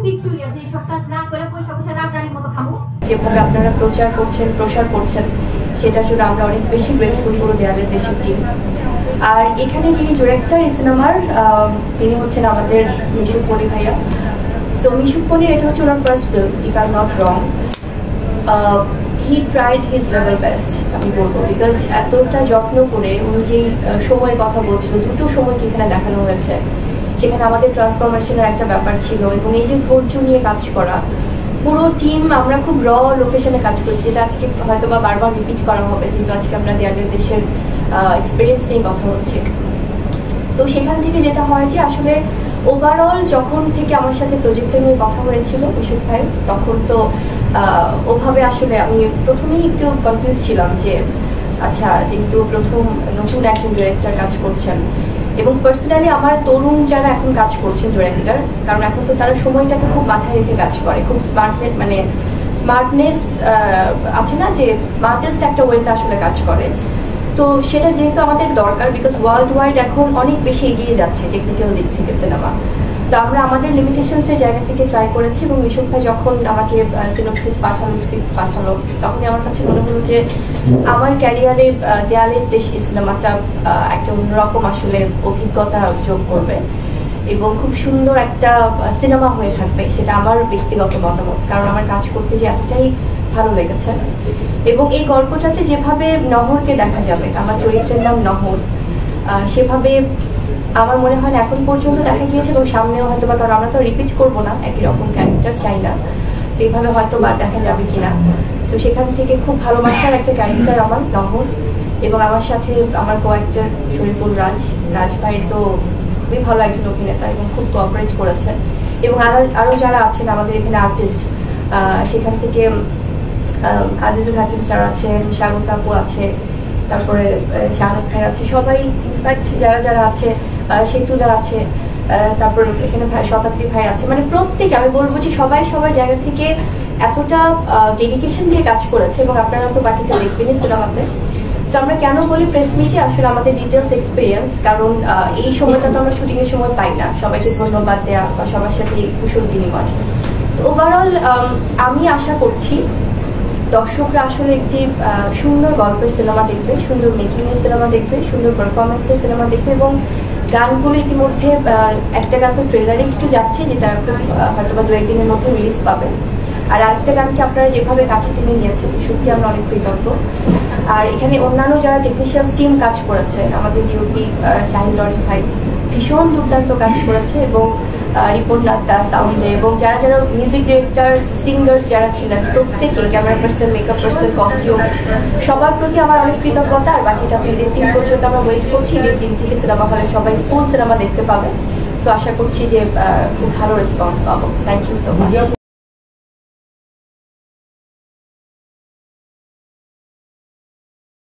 Victoria যে সব কাজ না করে পয়সা পয়সা রাজারির মতো খাবো। যেভাবে আপনারা প্রচার প্রসার করছেন সেটার জন্য আমরা অনেক বেশি গ্রেটফুল পুরো দেয়ালের দেশের টিম। আর এখানে যিনি ডিরেক্টর এই সিনেমার তিনি হচ্ছেন আমাদের মিশুক পনি ভাইয়া। সো মিশুক পনির এটা হচ্ছে ওনার first film, if I am not wrong. He tried his level best আমি বলবো, বিকজ এতটা যত্ন করে উনি যেই সময়ের কথা বলছিল, দুটো সময়কে এখানে দেখানো হয়েছে, সেখানে আমাদের ট্রান্সফরমেশনের একটা ব্যাপার ছিল এবং এই যে ধৈর্য নিয়ে কাজ করা পুরো টিম। আমরা খুব লোকেশনে কাজ করছি, যেটা আজকে হয়তো বা বারবার রিপিট করা হবে, কিন্তু আজকে আমরা দেয়ালের দেশের এক্সপিরিয়েন্স নিয়ে কথা হচ্ছে। তো সেখান থেকে যেটা হয় যে আসলে ওভারঅল যখন থেকে আমার সাথে প্রজেক্টটা নিয়ে কথা হয়েছিল মিশুক ভাই, তখন তো ওভাবে আসলে আমি প্রথমেই একটু কনফিউজ ছিলাম যে আচ্ছা, যেহেতু প্রথম নতুন একজন ডিরেক্টর কাজ করছেন এবং পার্সোনালি আমার তরুণ যারা এখন কাজ করছেন ডিরেক্টর, কারণ এখন তো তারা সময়টাকে খুব মাথায় রেখে কাজ করে, খুব স্মার্টনেস আছে না, যে স্মার্টেস্ট একটা ওয়েতে আসলে কাজ করে। তো সেটা যেহেতু আমাদের দরকার, বিকজ ওয়ার্ল্ড ওয়াইড এখন অনেক বেশি এগিয়ে যাচ্ছে টেকনিক্যাল দিক থেকে সিনেমা। তো আমরা আমাদের লিমিটেশনসের জায়গা থেকে ট্রাই করেছি এবং মিশুক ভাই যখন আমাকে সিনোপসিস পাঠালো, স্ক্রিপ্ট পাঠালো, তখনই আমার কাছে মনে হলো যে আমার ক্যারিয়ারে দেয়ালের দেশ এই সিনেমাটা একটা অন্যরকম আসলে অভিজ্ঞতা যোগ করবে এবং খুব সুন্দর একটা সিনেমা হয়ে থাকবে। সেটা আমার ব্যক্তিগত মতামত, কারণ আমার কাজ করতে যে এতটাই ভালো লেগেছে। এবং এই গল্পটাতে যেভাবে নহরকে দেখা যাবে, আমার চরিত্রের নাম নহর, সেভাবে আমার মনে হয় এখন পর্যন্ত দেখা গিয়েছে এবং সামনেও হয়তো বা, কারণ আমরা তো রিপিট করবো না, একই রকম ক্যারেক্টার চাই না, তো এইভাবে হয়তো বা দেখা যাবে কিনা। তো সেখান থেকে খুব ভালোবাসার একটা ক্যারেক্টার আমার নহর। এবং আমার সাথে আমার কয়েকজন শরীফুল রাজ ভাই তো খুবই ভালো একজন অভিনেতা এবং খুব কোঅপারেট করেছেন। এবং আরও যারা আছেন আমাদের এখানে আর্টিস্ট, সেখান থেকে আজিজুল হাকিম স্যার আছেন, স্বাগত আপু আছে, তারপরে শাহাদ ভাই আছে, সবাই ইনফ্যাক্ট যারা আছে, সেতুদা আছে, তারপর এখানে ভাই শতাব্দী ভাই আছে, মানে প্রত্যেকে আমি বলবো যে সবাই সবার জায়গা থেকে এতটা ডেডিকেশন দিয়ে কাজ করেছে এবং আপনারা তো বাকিটা দেখবেনই সিনেমাতে। তো আমরা কেন বলি প্রেস মিটে আসলে আমাদের ডিটেলস এক্সপিরিয়েন্স, কারণ এই সময়টা তো আমরা শুটিংয়ের সময় পাই না সবাইকে ধন্যবাদ দেওয়া বা সবার সাথে কুশল বিনিময়। তো ওভারঅল আমি আশা করছি দর্শকরা আসলে একটি সুন্দর গল্পের সিনেমা দেখবে, সুন্দর মেকিংয়ের সিনেমা দেখবে, সুন্দর পারফরমেন্সের সিনেমা দেখবে। এবং গানগুলো ইতিমধ্যে একটা গান তো ট্রেলারে একটু যাচ্ছে, যেটা হয়তো বা 2-1 দিনের মধ্যে রিলিজ পাবে। আর আরেকটা গানকে আপনারা যেভাবে কাছে টেনে নিয়েছেন, সত্যি আমরা অনেক কৃতজ্ঞ। আর এখানে অন্যান্য যারা টেকনিশিয়ান টিম কাজ করেছে, আমাদের ডিওপি শাহিন রনি ভাই ভীষণ দুর্দান্ত কাজ করেছে, এবং রিপোর্ট নাত্তা সাউন্ডে, এবং যারা মিউজিক ডিরেক্টর, সিঙ্গার যারা ছিলেন প্রত্যেকে, camera person, makeup person, costume, সবার প্রতি আমার অনেক কৃতজ্ঞতা। আর বাকিটা ঈদের দিন পর্যন্ত আমরা ওয়েট করছি, ঈদের দিন থেকে সিনেমা হলে সবাই ফুল সিনেমা দেখতে পাবে। সো আশা করছি যে খুব ভালো রেসপন্স পাবো। Thank you so much.